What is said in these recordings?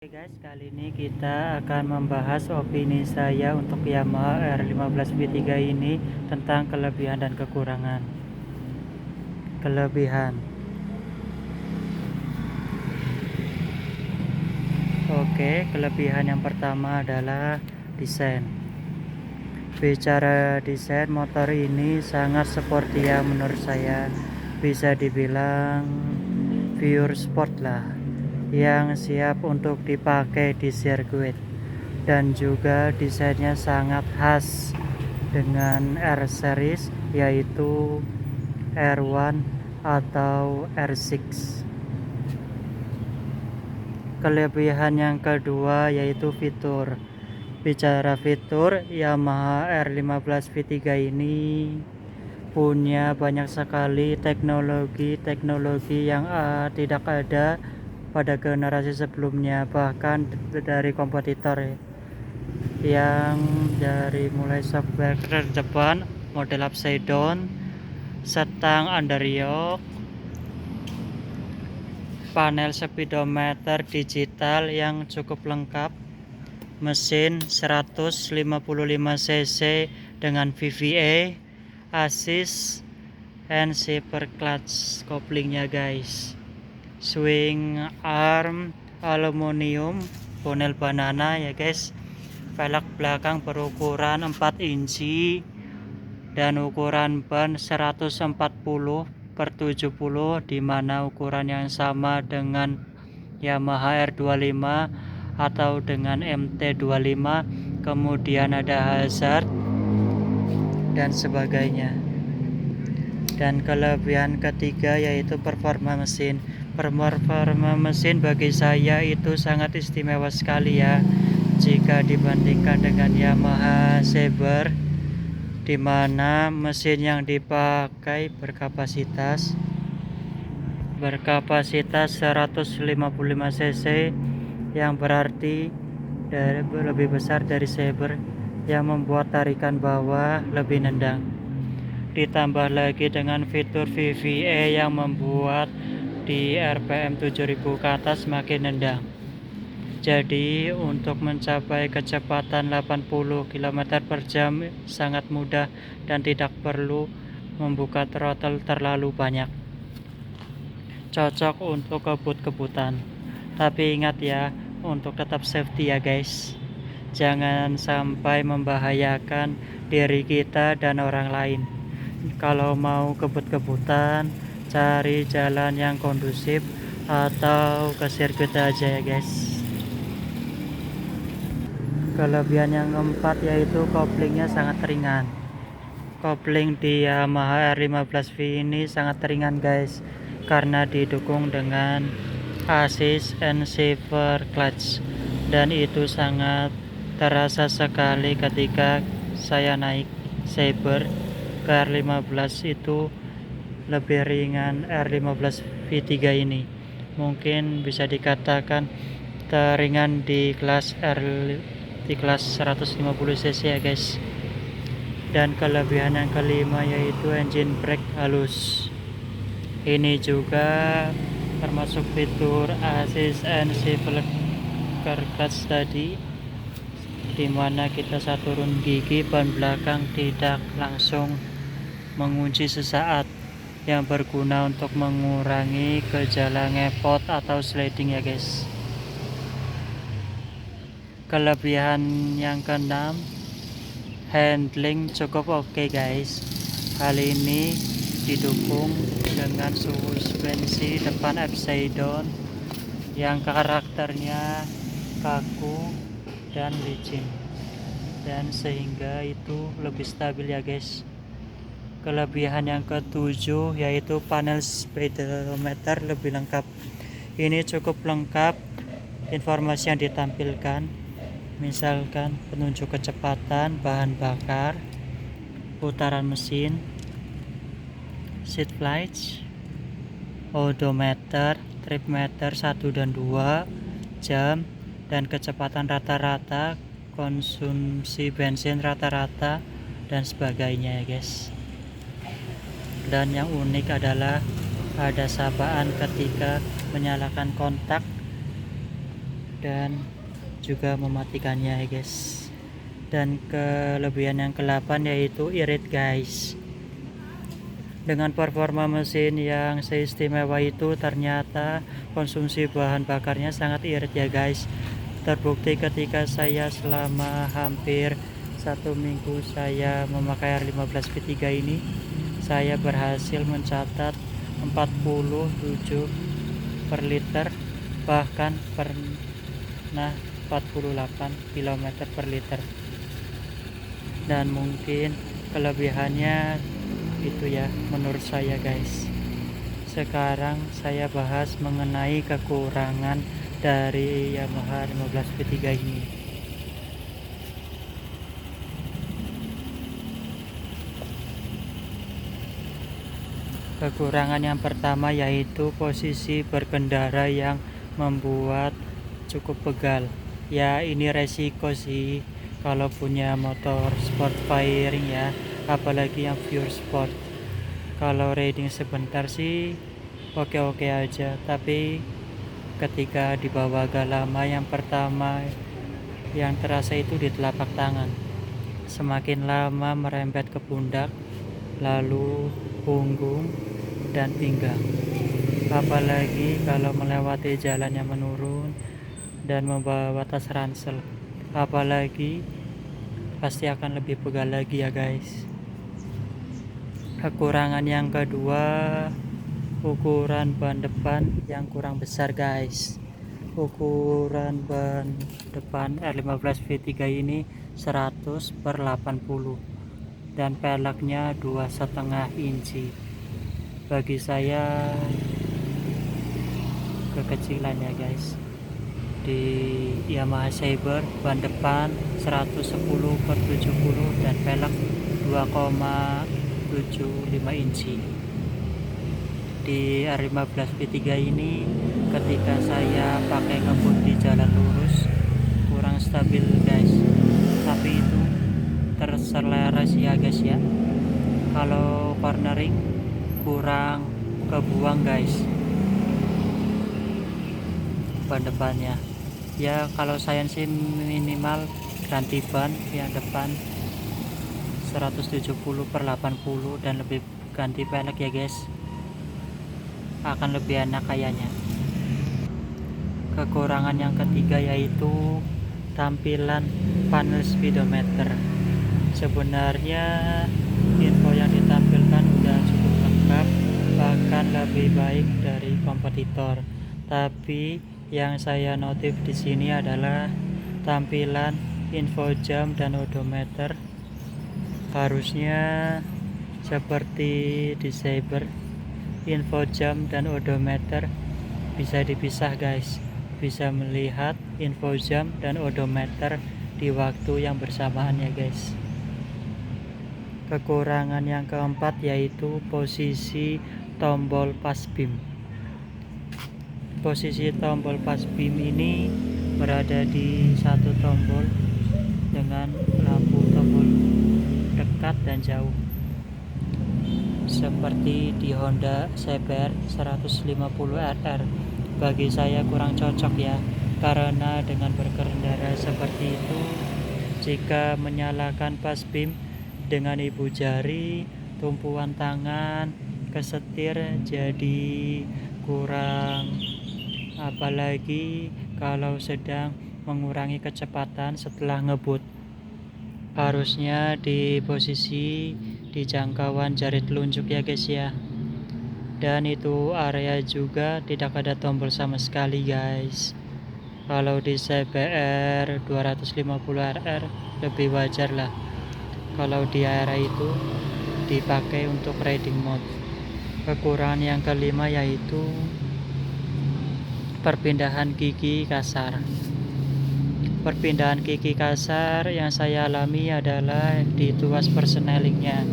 Oke guys, kali ini kita akan membahas opini saya untuk Yamaha R15V3 ini tentang kelebihan dan kekurangan. Kelebihan. Oke, kelebihan yang pertama adalah desain. Bicara desain, motor ini sangat sporty ya menurut saya. Bisa dibilang pure sport lah, yang siap untuk dipakai di sirkuit. Dan juga desainnya sangat khas dengan R series, yaitu R1 atau R6. Kelebihan yang kedua yaitu fitur. Bicara fitur, Yamaha R15V3 ini punya banyak sekali teknologi yang tidak ada pada generasi sebelumnya, bahkan dari kompetitor ya. Yang dari mulai software depan, model upside down, setang underyoke, panel speedometer digital yang cukup lengkap, mesin 155 cc dengan VVA, assist and safer clutch koplingnya guys, swing arm aluminium panel banana ya guys, velg belakang berukuran 4 inci dan ukuran ban 140/70, dimana ukuran yang sama dengan Yamaha R25 atau dengan MT25. Kemudian ada hazard dan sebagainya. Dan kelebihan ketiga yaitu performa mesin. Performa mesin bagi saya itu sangat istimewa sekali ya, jika dibandingkan dengan Yamaha Saber, di mana mesin yang dipakai berkapasitas 155 cc, yang berarti lebih besar dari Saber, yang membuat tarikan bawah lebih nendang. Ditambah lagi dengan fitur VVA yang membuat di RPM 7000 ke atas makin nendang. Jadi untuk mencapai kecepatan 80 km/jam sangat mudah dan tidak perlu membuka throttle terlalu banyak. Cocok untuk kebut-kebutan. Tapi ingat ya, untuk tetap safety ya guys. Jangan sampai membahayakan diri kita dan orang lain. Kalau mau kebut-kebutan, cari jalan yang kondusif atau ke sirkuit aja ya guys. Kelebihan yang keempat yaitu koplingnya sangat ringan. Kopling di Yamaha R15V ini sangat ringan guys, karena didukung dengan assist and safer clutch, dan itu sangat terasa sekali ketika saya naik Saber ke R15. Itu lebih ringan R15V3 ini, mungkin bisa dikatakan teringan di kelas 150 cc ya guys. Dan kelebihan yang kelima yaitu engine brake halus. Ini juga termasuk fitur assist and safer clutch tadi, dimana kita saat turun gigi ban belakang tidak langsung mengunci sesaat, yang berguna untuk mengurangi gejala ngepot atau sliding ya guys. Kelebihan yang keenam, handling cukup oke guys. Hal ini didukung dengan suspensi depan upside down yang karakternya kaku dan licin, dan sehingga itu lebih stabil ya guys. Kelebihan yang ketujuh yaitu panel speedometer lebih lengkap. Ini cukup lengkap informasi yang ditampilkan, misalkan penunjuk kecepatan, bahan bakar, putaran mesin, seat lights, odometer, trip meter 1 dan 2, jam, dan kecepatan rata-rata, konsumsi bensin rata-rata, dan sebagainya ya guys. Dan yang unik adalah ada sapaan ketika menyalakan kontak dan juga mematikannya ya guys. Dan kelebihan yang ke-8 yaitu irit guys. Dengan performa mesin yang seistimewa itu, ternyata konsumsi bahan bakarnya sangat irit ya guys. Terbukti ketika saya selama hampir 1 minggu saya memakai R15 V3 ini, saya berhasil mencatat 47 per liter, bahkan pernah 48 km per liter. Dan mungkin kelebihannya itu ya menurut saya guys. Sekarang saya bahas mengenai kekurangan dari Yamaha 15 V3 ini. Kekurangan yang pertama yaitu posisi berkendara yang membuat cukup pegal. Ya ini resiko sih kalau punya motor sport firing ya, apalagi yang pure sport. Kalau riding sebentar sih oke-oke aja, tapi ketika dibawa agak lama, yang pertama yang terasa itu di telapak tangan, semakin lama merembet ke pundak, lalu punggung dan pinggang. Apalagi kalau melewati jalan yang menurun dan membawa tas ransel, apalagi pasti akan lebih pegal lagi ya guys. Kekurangan yang kedua, ukuran ban depan yang kurang besar guys. Ukuran ban depan R15 V3 ini 100/80 dan peleknya 2,5 inci. Bagi saya kekecilan ya guys. Di Yamaha Saber ban depan 110/70 dan pelek 2,75 inci. Di R15 V3 ini ketika saya pakai ngebut di jalan lurus kurang stabil guys, tapi itu terselera sih ya guys ya. Kalau cornering kurang kebuang guys ban depannya ya. Kalau saya sih minimal ganti ban yang depan 170/80 dan lebih ganti pelek ya guys, akan lebih enak kayaknya. Kekurangan yang ketiga yaitu tampilan panel speedometer. Sebenarnya info yang ditampilkan udah cukup lengkap, bahkan lebih baik dari kompetitor. Tapi yang saya notif di sini adalah tampilan info jam dan odometer. Harusnya seperti di Saber, info jam dan odometer bisa dipisah guys. Bisa melihat info jam dan odometer di waktu yang bersamaan ya guys. Kekurangan yang keempat yaitu posisi tombol pas BIM. Posisi tombol pas BIM ini berada di satu tombol dengan lampu tombol dekat dan jauh, seperti di Honda CBR 150RR. Bagi saya kurang cocok ya, karena dengan berkendara seperti itu, jika menyalakan pas BIM dengan ibu jari, tumpuan tangan ke setir jadi kurang, apalagi kalau sedang mengurangi kecepatan setelah ngebut. Harusnya di posisi di jangkauan jari telunjuk ya guys ya. Dan itu area juga tidak ada tombol sama sekali guys. Kalau di CBR 250RR lebih wajar lah kalau di area itu dipakai untuk riding mode. Kekurangan yang kelima yaitu perpindahan gigi kasar. Perpindahan gigi kasar yang saya alami adalah di tuas persnelingnya.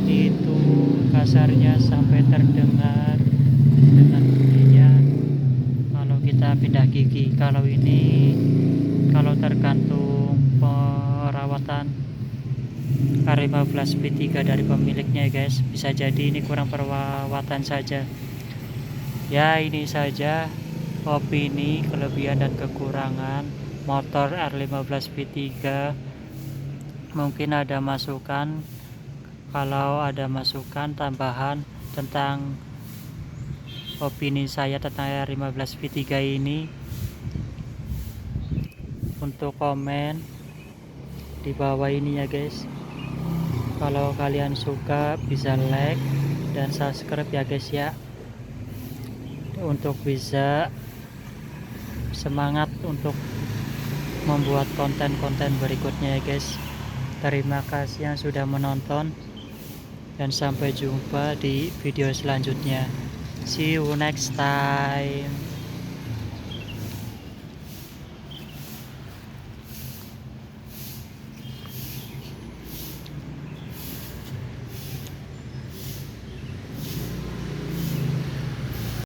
Itu kasarnya sampai terdengar dengan bunyinya kalau kita pindah gigi. Kalau ini kalau tergantung perawatan R15 V3 dari pemiliknya guys. Bisa jadi ini kurang perawatan saja. Ya ini saja opini, kelebihan dan kekurangan motor R15 V3. Mungkin ada masukan, kalau ada masukan tambahan tentang opini saya tentang R15 V3 ini, untuk komen di bawah ini ya guys. Kalau kalian suka bisa like dan subscribe ya guys ya, untuk bisa semangat untuk membuat konten-konten berikutnya ya guys. Terima kasih yang sudah menonton dan sampai jumpa di video selanjutnya. See you next time.